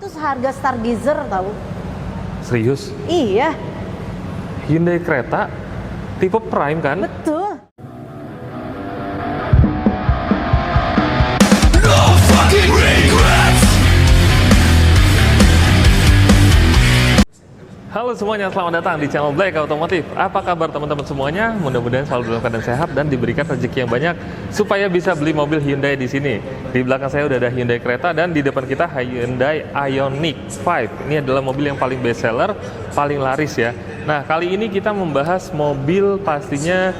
Itu seharga Stargazer tahu. Serius? Iya, Hyundai Creta tipe Prime kan? betul. Halo semuanya, selamat datang di channel Black Automotive. Apa kabar teman-teman semuanya? Mudah-mudahan selalu dalam keadaan sehat dan diberikan rezeki yang banyak supaya bisa beli mobil Hyundai di sini. Di belakang saya udah ada Hyundai Creta dan di depan kita Hyundai Ioniq 5. Ini adalah mobil yang paling best seller, paling laris ya. Nah, kali ini kita membahas mobil pastinya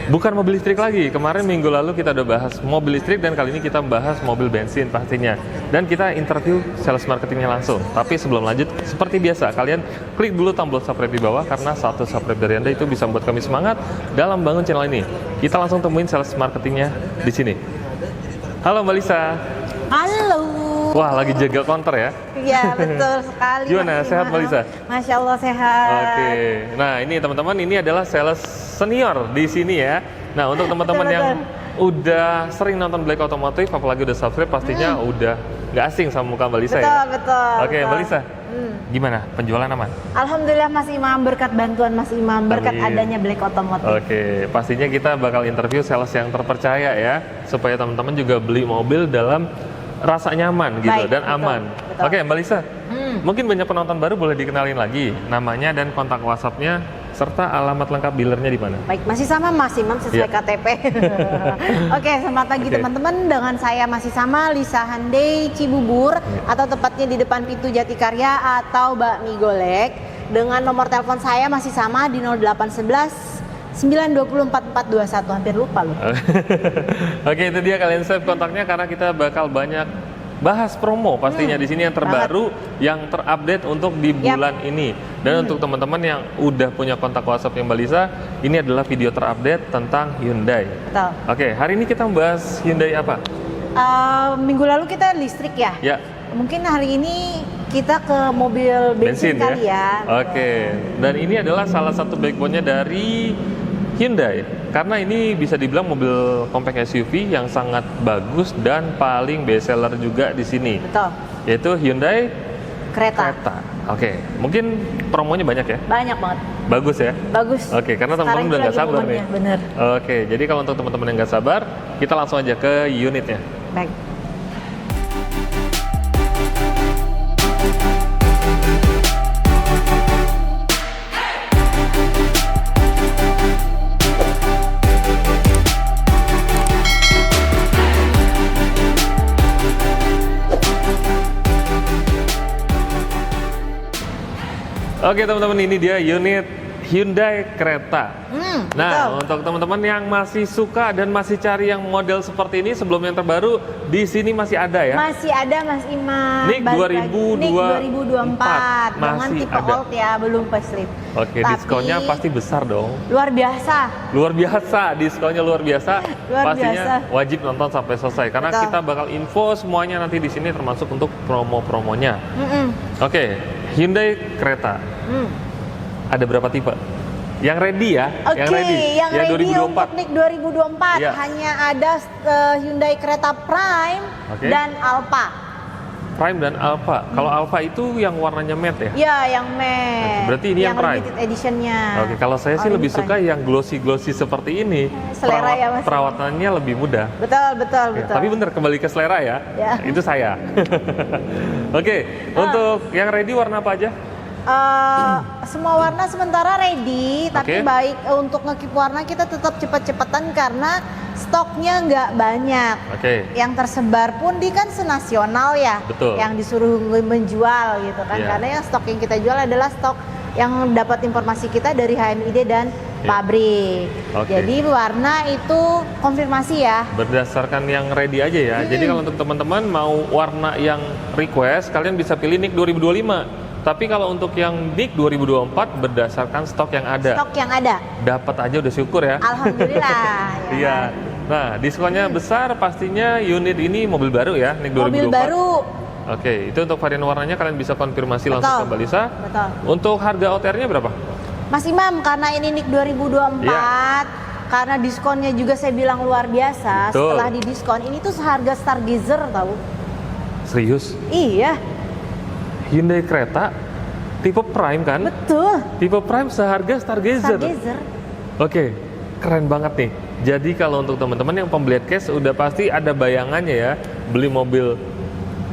bukan mobil listrik lagi. Kemarin minggu lalu kita udah bahas mobil listrik dan kali ini kita membahas mobil bensin pastinya. Dan kita interview sales marketingnya langsung. Tapi sebelum lanjut, seperti biasa, kalian klik dulu tombol subscribe di bawah karena satu subscribe dari Anda itu bisa membuat kami semangat dalam bangun channel ini. Kita langsung temuin sales marketingnya di sini. Halo Mbak Lisa. Halo. Wah, lagi jaga counter ya? Iya, betul sekali. Gimana, Mas sehat Imam. Mbak Lisa? Masya Allah sehat. Oke, nah ini teman-teman, ini adalah sales senior di sini ya. Nah, untuk teman-teman Betul, yang udah sering nonton Black Automotive, apalagi udah subscribe, pastinya udah nggak asing sama muka Mbak Lisa Betul, ya? betul. Oke, betul. Mbak Lisa, gimana? Penjualan aman? Alhamdulillah Mas Imam, berkat bantuan Mas Imam, berkat Amin. adanya Black Automotive. Oke, pastinya kita bakal interview sales yang terpercaya ya, supaya teman-teman juga beli mobil dalam rasa nyaman gitu Baik, dan betul, aman. betul. Oke, Mbak Lisa, mungkin banyak penonton baru, boleh dikenalin lagi namanya dan kontak WhatsApp-nya serta alamat lengkap dealernya di mana? Baik, masih sama Mas Imam sesuai Iya. KTP. Oke, selamat pagi Oke. teman-teman. Dengan saya masih sama Lisa Handai Cibubur atau tepatnya di depan pintu Jatikarya atau Bakmi Golek. Dengan nomor telepon saya masih sama di 0811 920 4421. Hampir lupa loh. Oke, itu dia, kalian save kontaknya karena kita bakal banyak bahas promo pastinya di sini yang terbaru, yang terupdate untuk di bulan ini. Dan untuk teman-teman yang udah punya kontak WhatsApp yang Mbak Lisa, ini adalah video terupdate tentang Hyundai. Betul. Oke, hari ini kita membahas Hyundai apa? Minggu lalu kita listrik ya. Ya, Mungkin hari ini kita ke mobil bensin, kali ya. Oke, dan ini adalah salah satu backbone-nya dari Hyundai karena ini bisa dibilang mobil compact SUV yang sangat bagus dan paling best seller juga di sini, Betul. yaitu Hyundai Creta. Creta. Oke, mungkin promonya banyak ya? Banyak banget. Bagus ya? Bagus. Oke, karena teman-teman Sekarang udah itu nggak lagi sabar nih. momennya, bener. Oke, jadi kalau untuk teman-teman yang nggak sabar, kita langsung aja ke unitnya. Baik. Oke teman-teman, ini dia unit Hyundai Creta. Nah, betul. untuk teman-teman yang masih suka dan masih cari yang model seperti ini sebelum yang terbaru, di sini masih ada ya. Masih ada Mas Imam. Nik Balik lagi. 2024. Nik 2024. Dengan Masih tipe ada. old ya, belum facelift. Oke, Tapi diskonnya pasti besar dong. luar biasa. Luar biasa, diskonnya luar biasa. Luar Pastinya biasa. wajib nonton sampai selesai karena Betul. kita bakal info semuanya nanti di sini termasuk untuk promo-promonya. Oke, Hyundai Creta. Ada berapa tipe? Yang ready ya? Oke, yang ready untuk 2024. Nik 2024 Iya. hanya ada Hyundai Creta Prime Oke. dan Alpha. Prime dan Alpha. Kalau Alpha itu yang warnanya matte ya? Ya, yang matte. Berarti ini yang Prime? limited editionnya. Oke, kalau saya sih Oh, lebih ini suka Prime. yang glossy-glossy seperti ini. Selera ya, Mas. Perawatannya lebih mudah. Betul, betul, Ya, betul. tapi bener, kembali ke selera ya. Ya. Itu saya. Oke, untuk yang ready warna apa aja? Semua warna sementara ready, tapi Oke. baik untuk ngekip warna kita tetap cepet-cepetan karena stoknya nggak banyak. Oke. Yang tersebar pun di kan senasional ya, Betul. yang disuruh menjual gitu kan. Iya. Karena yang stok yang kita jual adalah stok yang dapat informasi kita dari HMID dan Iya. pabrik. Oke. Jadi warna itu konfirmasi ya. Berdasarkan yang ready aja ya. Jadi kalau untuk teman-teman mau warna yang request, kalian bisa pilih Nik 2025. Tapi kalau untuk yang Nik 2024 berdasarkan stok yang ada. Stok yang ada. Dapat aja udah syukur ya. Alhamdulillah. ya. Iya. Nah, diskonnya besar pastinya. Unit ini mobil baru ya, Nik 2024. Mobil baru. Oke, itu untuk varian warnanya kalian bisa konfirmasi langsung Betul. ke Mbak Lisa. Betul. Untuk harga OTR-nya berapa? Mas Imam, karena ini Nik 2024, karena diskonnya juga saya bilang luar biasa. Betul. Setelah didiskon, ini tuh seharga Stargazer tahu. Serius? Iya, Hyundai Creta tipe Prime kan? Betul. Tipe Prime seharga Stargazer. Stargazer. Oke, keren banget nih. Jadi kalau untuk teman-teman yang pembelian cash udah pasti ada bayangannya ya, beli mobil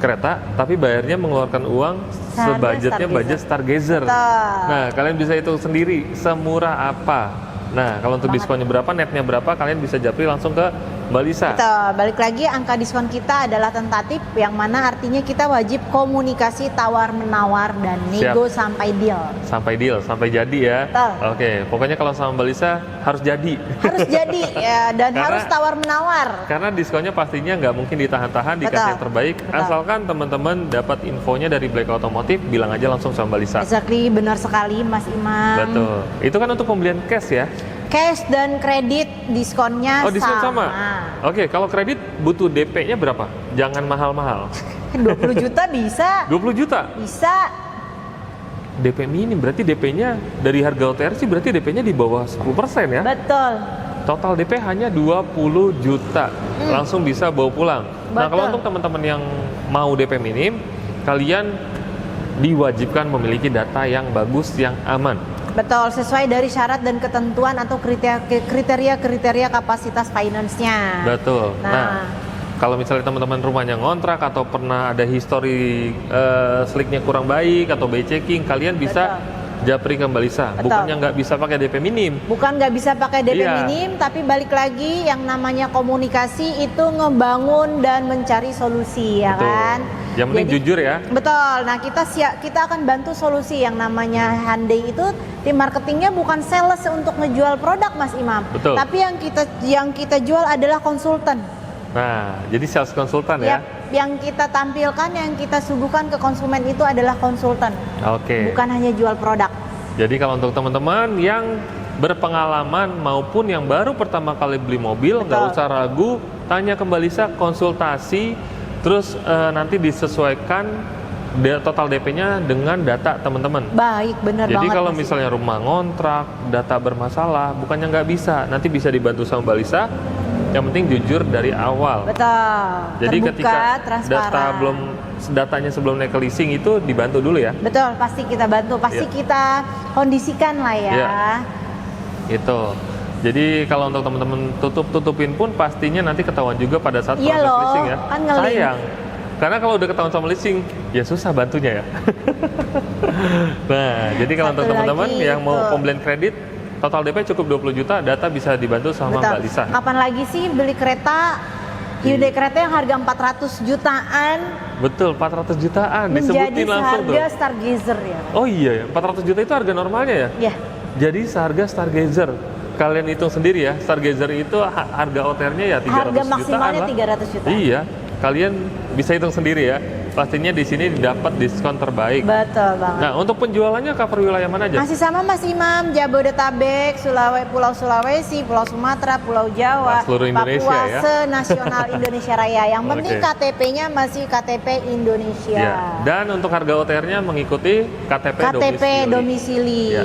kereta tapi bayarnya mengeluarkan uang sebudgetnya budget Stargazer. Nah, kalian bisa hitung sendiri semurah apa. Nah, kalau untuk diskonnya berapa, netnya berapa, kalian bisa japri langsung ke Mbak Lisa. Betul, balik lagi angka diskon kita adalah tentatif, yang mana artinya kita wajib komunikasi tawar-menawar dan nego sampai deal. Sampai deal, sampai jadi ya. Betul. Oke, pokoknya kalau sama Mbak Lisa harus jadi. Harus jadi ya, dan harus tawar-menawar. Karena diskonnya pastinya nggak mungkin ditahan-tahan, dikasih yang terbaik. Betul. Asalkan teman-teman dapat infonya dari Black Automotive, bilang aja langsung sama Mbak Lisa. Exactly, benar sekali Mas Imam. Betul. Itu kan untuk pembelian cash ya? Cash dan kredit diskonnya diskon sama. Oke, kalau kredit butuh DP-nya berapa? Jangan mahal-mahal. 20 juta bisa. 20 juta? Bisa. DP minim, berarti DP-nya dari harga OTR sih berarti DP-nya di bawah 10% ya? Betul. Total DP hanya 20 juta. Langsung bisa bawa pulang. Betul. Nah, kalau untuk teman-teman yang mau DP minim, kalian diwajibkan memiliki data yang bagus, yang aman. Betul, sesuai dari syarat dan ketentuan atau kriteria kapasitas finance-nya. Betul. Nah, kalau misalnya teman-teman rumahnya ngontrak atau pernah ada histori slicknya kurang baik atau by checking, kalian bisa japri ke Mbak Lisa. Bukannya nggak bisa pakai DP minim. Bukan nggak bisa pakai DP minim, tapi balik lagi yang namanya komunikasi itu ngebangun dan mencari solusi, ya kan? Yang penting jujur ya. Betul. Nah, kita akan bantu solusi. Yang namanya Hyundai itu tim marketingnya bukan sales untuk ngejual produk, Mas Imam. Betul. Tapi yang kita jual adalah konsultan. Nah, jadi sales konsultan ya. Yang kita tampilkan, yang kita suguhkan ke konsumen itu adalah konsultan. Oke. Bukan hanya jual produk. Jadi kalau untuk teman-teman yang berpengalaman maupun yang baru pertama kali beli mobil, nggak usah ragu, tanya ke Mbak Lisa, konsultasi, terus nanti disesuaikan total DP-nya dengan data teman-teman. Baik, benar banget. Jadi kalau misalnya rumah ngontrak, data bermasalah, bukannya nggak bisa, nanti bisa dibantu sama Mbak Lisa. Yang penting jujur dari awal. Betul. Jadi terbuka, ketika datanya sebelum naik ke leasing itu dibantu dulu ya. Betul, pasti kita bantu, pasti kita kondisikan lah ya. Itu. Jadi kalau untuk teman-teman tutupin pun pastinya nanti ketahuan juga pada saat proses leasing ya. Kan sayang. Karena kalau udah ketahuan sama leasing, ya susah bantunya ya. Nah, jadi kalau untuk teman-teman yang mau pembelian kredit, total DP cukup 20 juta, data bisa dibantu sama Mbak Lisa. Kapan lagi sih beli kereta Hyundai Creta yang harga 400 jutaan? Betul, 400 jutaan disebutin langsung tuh. Menjadi seharga Stargazer ya. Oh iya, 400 juta itu harga normalnya ya? Iya. Jadi seharga Stargazer. Kalian hitung sendiri ya, Stargazer itu harga OTR-nya ya 300 jutaan. Harga maksimalnya 300 juta. Iya, kalian bisa hitung sendiri ya. Pastinya di sini dapat diskon terbaik. Betul banget. Nah, untuk penjualannya cover wilayah mana aja? Masih sama Mas Imam, Jabodetabek, Pulau Sulawesi, Pulau Sumatera, Pulau Jawa, seluruh Indonesia Papua, ya. senasional Indonesia Raya. Yang penting KTP-nya masih KTP Indonesia. Ya. Dan untuk harga OTR-nya mengikuti KTP domisili. Ya.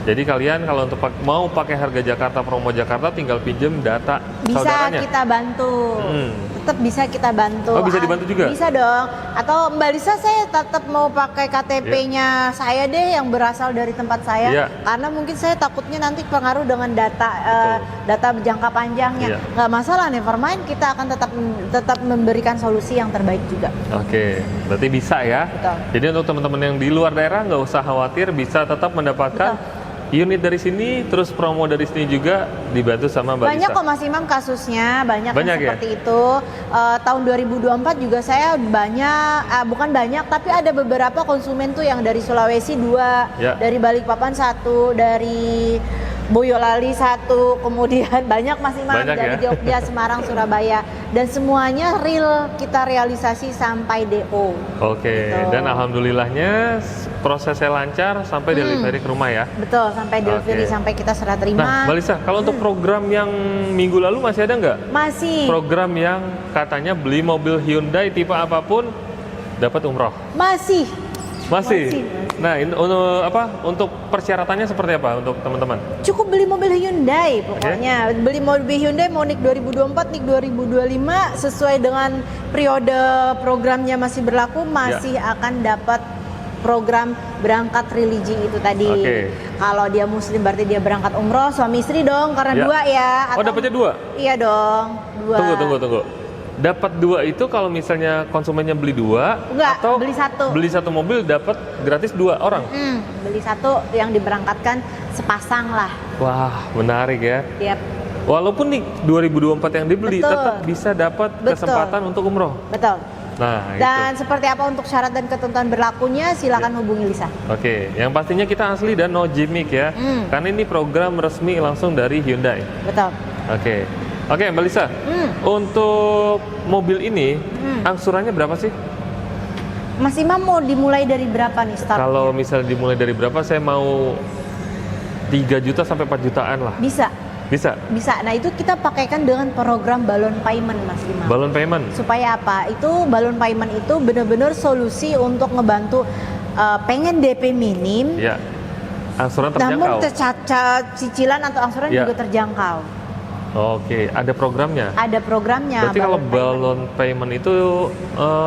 Jadi kalian kalau untuk mau pakai harga Jakarta, promo Jakarta, tinggal pinjem data saudaranya. Bisa kita bantu. Tetap bisa kita bantu. Oh, bisa dibantu juga? Bisa dong. Atau Mbak Lisa, saya tetap mau pakai KTP-nya saya deh yang berasal dari tempat saya. Karena mungkin saya takutnya nanti pengaruh dengan data jangka panjangnya. Nggak masalah, never mind. Kita akan tetap memberikan solusi yang terbaik juga. Oke, berarti bisa ya. Betul. Jadi untuk teman-teman yang di luar daerah nggak usah khawatir, bisa tetap mendapatkan unit dari sini, terus promo dari sini juga dibantu sama Mbak Lisa. Banyak kok Mas Imam kasusnya, banyak yang seperti ya? itu. Tahun 2024 juga saya bukan banyak, tapi ada beberapa konsumen tuh yang dari Sulawesi 2, dari Balikpapan 1, dari Boyolali 1, kemudian banyak Mas Imam dari Jogja, Semarang, Surabaya, dan semuanya kita realisasi sampai DO. Oke, gitu. Dan alhamdulillahnya prosesnya lancar sampai delivery ke rumah ya. Betul, sampai delivery, sampai kita serah terima. Nah, Mbak Lisa, kalau untuk program yang minggu lalu masih ada nggak? Masih. Program yang katanya beli mobil Hyundai tipe apapun dapat umroh. Masih. Nah, untuk persyaratannya seperti apa untuk teman-teman? Cukup beli mobil Hyundai pokoknya. Beli mobil Hyundai mau NIK 2024, NIK 2025 sesuai dengan periode programnya masih berlaku, masih akan dapat program berangkat religi itu tadi. Oke. Kalau dia muslim berarti dia berangkat umroh, suami istri dong karena Ya. dua ya. Oh, dapatnya 2? Iya dong, 2. Tunggu. Dapat 2 itu kalau misalnya konsumennya beli 2 Enggak, atau beli 1. beli 1 mobil dapat gratis 2 orang? Beli 1 yang diberangkatkan sepasang lah. Wah, menarik ya. Yap. Walaupun nih 2024 yang dibeli Betul. tetap bisa dapat Betul. kesempatan untuk umroh. Betul. Nah, Dan itu. seperti apa untuk syarat dan ketentuan berlakunya, silakan hubungi Lisa. Oke, yang pastinya kita asli dan no gimmick ya. Karena ini program resmi langsung dari Hyundai. Betul. Oke, Mbak Lisa. Untuk mobil ini angsurannya berapa sih? Mas Imam mau dimulai dari berapa nih start? Kalau misalnya dimulai dari berapa, saya mau 3 juta sampai 4 jutaan lah. Bisa. Bisa? Nah itu kita pakaikan dengan program balon payment Mas Imam. Balon payment? Supaya apa? Itu balon payment itu benar-benar solusi untuk ngebantu pengen DP minim. Ya. Angsuran terjangkau? Namun cicilan atau angsuran Ya. juga terjangkau. Oke, ada programnya? Ada programnya. Berarti kalau balon payment itu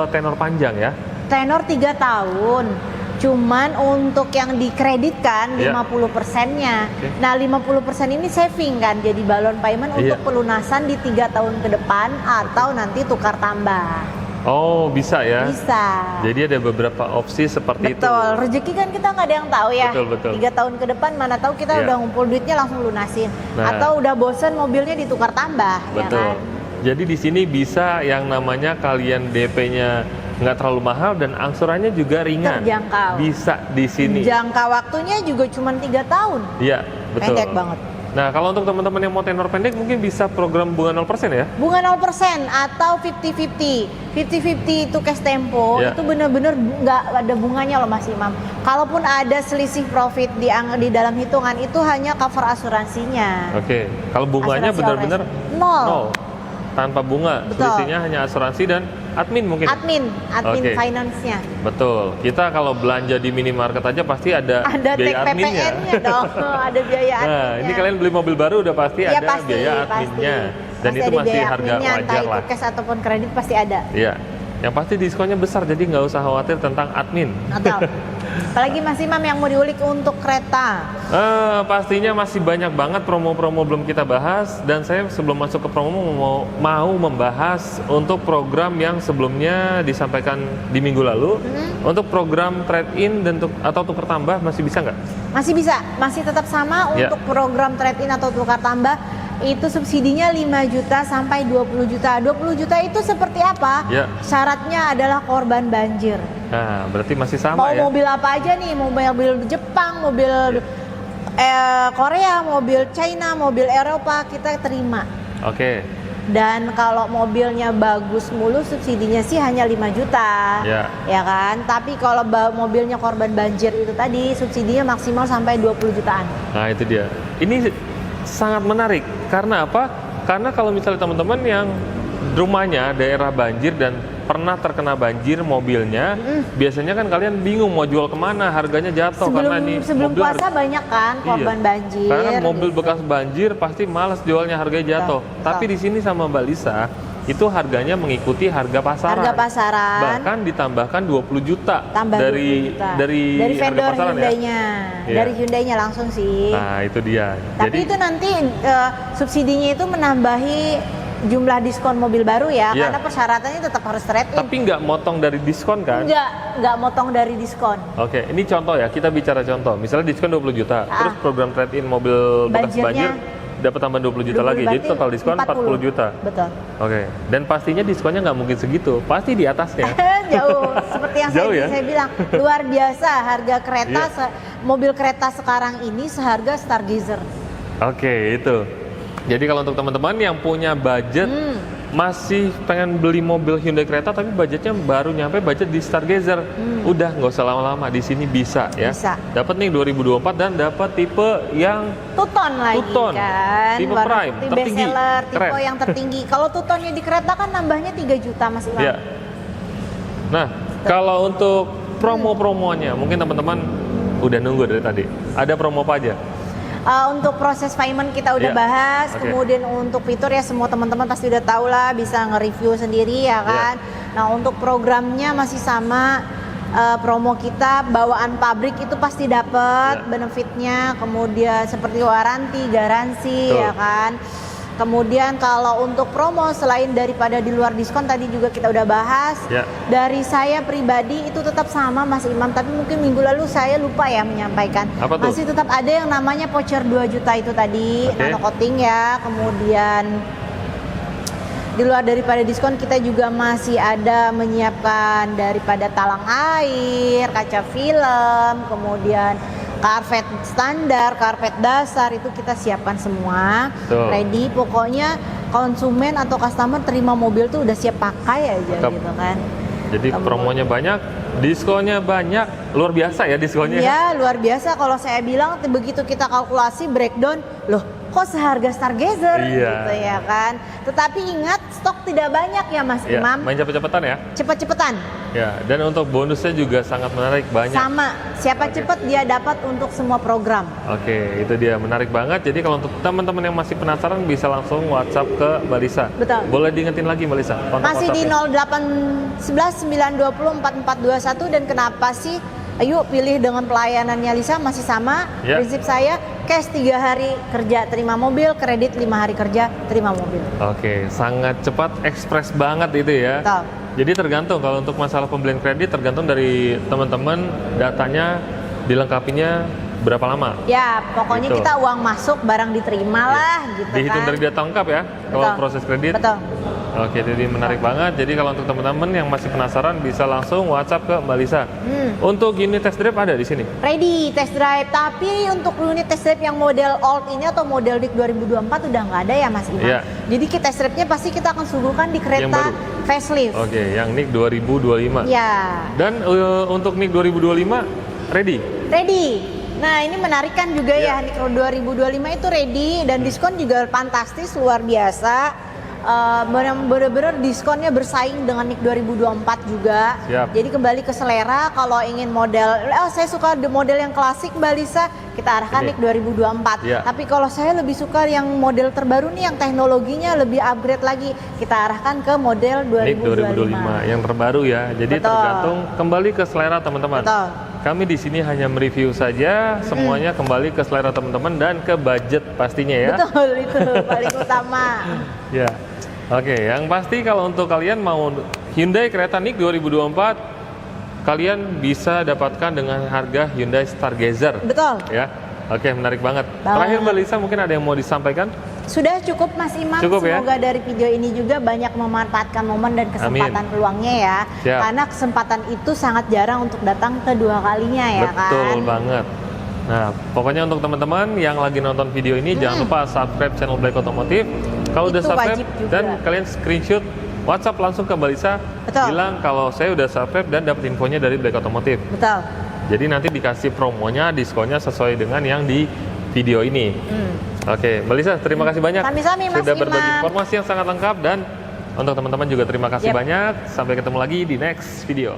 tenor panjang ya? Tenor 3 tahun. Cuman untuk yang dikreditkan Ya. 50%-nya. Oke. Nah, 50% ini saving kan. Jadi balon payment untuk Iya. pelunasan di 3 tahun ke depan atau nanti tukar tambah. Oh, bisa ya? Bisa. Jadi ada beberapa opsi seperti itu. Betul, rezeki kan kita nggak ada yang tahu ya. Betul. 3 tahun ke depan mana tahu kita Iya. udah ngumpul duitnya langsung lunasin. Nah. Atau udah bosen mobilnya ditukar tambah, ya Betul. kan? Jadi di sini bisa yang namanya kalian DP-nya nggak terlalu mahal dan angsurannya juga ringan. Terjangkau. Bisa di sini. Jangka waktunya juga cuma 3 tahun. Iya, betul. Pendek banget. Nah, kalau untuk teman-teman yang mau tenor pendek mungkin bisa program bunga 0% ya? Bunga 0% atau 50-50. 50-50 itu cash tempo, Ya. itu bener-bener nggak ada bunganya loh Mas Imam. Kalaupun ada selisih profit di dalam hitungan itu hanya cover asuransinya. Oke. Kalau bunganya Asuransi benar-benar nol. Tanpa bunga. Betul. Selisihnya hanya asuransi dan admin mungkin. Admin Oke. finance-nya. Betul. Kita kalau belanja di minimarket aja pasti ada Ada biaya tag adminnya. PPN-nya dong, ada biaya adminnya. Nah, ini kalian beli mobil baru udah pasti Iya, ada biaya adminnya. Dan Pasti itu ada masih biaya harga adminnya, wajar entah lah. itu cash ataupun kredit pasti ada. Iya. Yang pasti diskonnya besar, jadi nggak usah khawatir tentang admin. Atau apalagi Mas Imam yang mau diulik untuk kereta. Pastinya masih banyak banget promo-promo belum kita bahas, dan saya sebelum masuk ke promo mau membahas untuk program yang sebelumnya disampaikan di minggu lalu. Untuk program trade-in dan atau tukar tambah masih bisa nggak? Masih bisa, masih tetap sama Ya. untuk program trade-in atau tukar tambah. Itu subsidinya 5 juta sampai 20 juta. 20 juta itu seperti apa? Ya. Syaratnya adalah korban banjir. Nah, berarti masih sama Mau ya? mobil apa aja nih, mau mobil Jepang, mobil Korea, mobil China, mobil Eropa, kita terima. Oke. Dan kalau mobilnya bagus mulu, subsidinya sih hanya 5 juta. Ya. Kan? Tapi kalau mobilnya korban banjir itu tadi, subsidinya maksimal sampai 20 jutaan. Nah, itu dia. Ini sangat menarik. Karena apa? Karena kalau misalnya teman-teman yang rumahnya daerah banjir dan pernah terkena banjir mobilnya, biasanya kan kalian bingung mau jual kemana, harganya jatuh karena ini sebelum mobil puasa banyak kan korban Iya. banjir. Karena kan mobil gitu. bekas banjir pasti malas jualnya, harganya jatuh. Betul. Tapi di sini sama Mbak Lisa itu harganya mengikuti harga pasaran. Harga pasaran. Bahkan ditambahkan 20 juta Tambah dari 20 juta. dari harga vendor pasaran ya. Hyundai-nya. Iya. Dari Hyundai-nya langsung sih. Nah, itu dia. Tapi itu nanti subsidinya itu menambahi jumlah diskon mobil baru ya, Iya. karena persyaratannya tetap harus trade-in. tapi nggak motong dari diskon kan? Nggak motong dari diskon. Oke, ini contoh ya, kita bicara contoh. Misalnya diskon 20 juta, terus program trade-in mobil bekas Banjirnya banjir dapat tambah 20 juta lagi. Jadi berarti total diskon 40 juta. Betul. Oke, dan pastinya diskonnya nggak mungkin segitu, pasti di atasnya. Jauh, seperti yang Jauh ya? saya bilang, luar biasa harga kereta, Iya. mobil kereta sekarang ini seharga Stargazer. Oke, itu. Jadi kalau untuk teman-teman yang punya budget masih pengen beli mobil Hyundai Creta tapi budgetnya baru nyampe budget di Stargazer, udah nggak usah lama-lama, di sini bisa ya. Bisa. Dapat nih 2024 dan dapat tipe yang Tuton lagi Tuton. kan, Tipe baru Prime, tipe tertinggi. bestseller, tipe Keren. yang tertinggi. Kalau Tutonnya di kereta kan nambahnya 3 juta Mas Imam. ya. Nah, kalau untuk promo-promonya mungkin teman-teman udah nunggu dari tadi. Ada promo apa aja? Untuk proses payment kita udah Iya. bahas, Oke. kemudian untuk fitur ya semua teman-teman pasti udah tahu lah, bisa nge-review sendiri ya kan. Nah untuk programnya masih sama, promo kita bawaan pabrik itu pasti dapat benefitnya, kemudian seperti waranti, garansi, ya kan. Kemudian kalau untuk promo selain daripada di luar diskon tadi juga kita udah bahas. Dari saya pribadi itu tetap sama Mas Imam, tapi mungkin minggu lalu saya lupa ya menyampaikan. Masih tetap ada yang namanya voucher 2 juta itu tadi, nano coating ya. Kemudian di luar daripada diskon kita juga masih ada menyiapkan daripada talang air, kaca film, kemudian karpet standar, karpet dasar itu kita siapkan semua. Ready, pokoknya konsumen atau customer terima mobil tuh udah siap pakai aja gitu kan. Jadi promonya banyak, diskonnya banyak, luar biasa ya diskonnya. Ya luar biasa, kalau saya bilang begitu kita kalkulasi breakdown, loh kok seharga Stargazer gitu ya kan. Tetapi ingat stok tidak banyak ya Mas Imam. Main cepet-cepetan ya. Cepet-cepetan. Ya, dan untuk bonusnya juga sangat menarik, banyak. Sama, siapa cepet dia dapat untuk semua program. Oke, itu dia menarik banget. Jadi kalau untuk teman-teman yang masih penasaran bisa langsung WhatsApp ke Mbak Lisa. Betul. Boleh diingetin lagi Mbak Lisa? Masih di 0811 920 4421 dan kenapa sih? Ayo pilih dengan pelayanannya Lisa masih sama. Prinsip saya cash 3 hari kerja terima mobil, kredit 5 hari kerja terima mobil. Oke, sangat cepat, ekspres banget itu ya. Betul. Jadi tergantung kalau untuk masalah pembelian kredit tergantung dari teman-teman datanya dilengkapinya berapa lama. Ya, pokoknya kita uang masuk barang diterima lah gitu. Dihitung dari data lengkap ya kalau proses kredit. Betul. Oke, jadi menarik banget. Jadi kalau untuk teman-teman yang masih penasaran bisa langsung WhatsApp ke Mbak Lisa. Untuk unit test drive ada di sini. Ready test drive, tapi untuk unit test drive yang model old ini atau model DIK 2024 udah nggak ada ya Mas Imam. Jadi kita test drive-nya pasti kita akan suguhkan di kereta facelift. Oke, yang NIK 2025. Ya. Dan untuk NIK 2025 ready. Ready. Nah ini menarik kan juga ya NIK 2025 itu ready dan diskon juga fantastis luar biasa. Bener-bener diskonnya bersaing dengan NIK 2024 juga. Jadi kembali ke selera, kalau ingin model, saya suka model yang klasik Mbak Lisa, kita arahkan NIK 2024. Tapi kalau saya lebih suka yang model terbaru nih, yang teknologinya lebih upgrade lagi, kita arahkan ke model 2025. NIK 2025 yang terbaru ya. Jadi tergantung kembali ke selera teman-teman. Kami di sini hanya mereview saja, semuanya kembali ke selera teman-teman dan ke budget pastinya ya. Betul, itu paling utama. Ya. Oke, yang pasti kalau untuk kalian mau Hyundai Creta NIK 2024, kalian bisa dapatkan dengan harga Hyundai Stargazer. Betul. Ya. Oke, menarik banget. Terakhir Mbak Lisa, mungkin ada yang mau disampaikan? Sudah cukup Mas Imam. Semoga dari video ini juga banyak memanfaatkan momen dan kesempatan peluangnya ya. Karena kesempatan itu sangat jarang untuk datang kedua kalinya ya kan. Betul banget. Nah, pokoknya untuk teman-teman yang lagi nonton video ini jangan lupa subscribe channel Black Automotive. Kalau udah subscribe dan kalian screenshot WhatsApp langsung ke Mbak Lisa, bilang kalau saya udah subscribe dan dapat infonya dari Black Automotive. Betul. Jadi nanti dikasih promonya, diskonnya sesuai dengan yang di video ini. Oke, Mbak Lisa, terima kasih banyak sudah berbagi informasi yang sangat lengkap, dan untuk teman-teman juga terima kasih banyak. Sampai ketemu lagi di next video.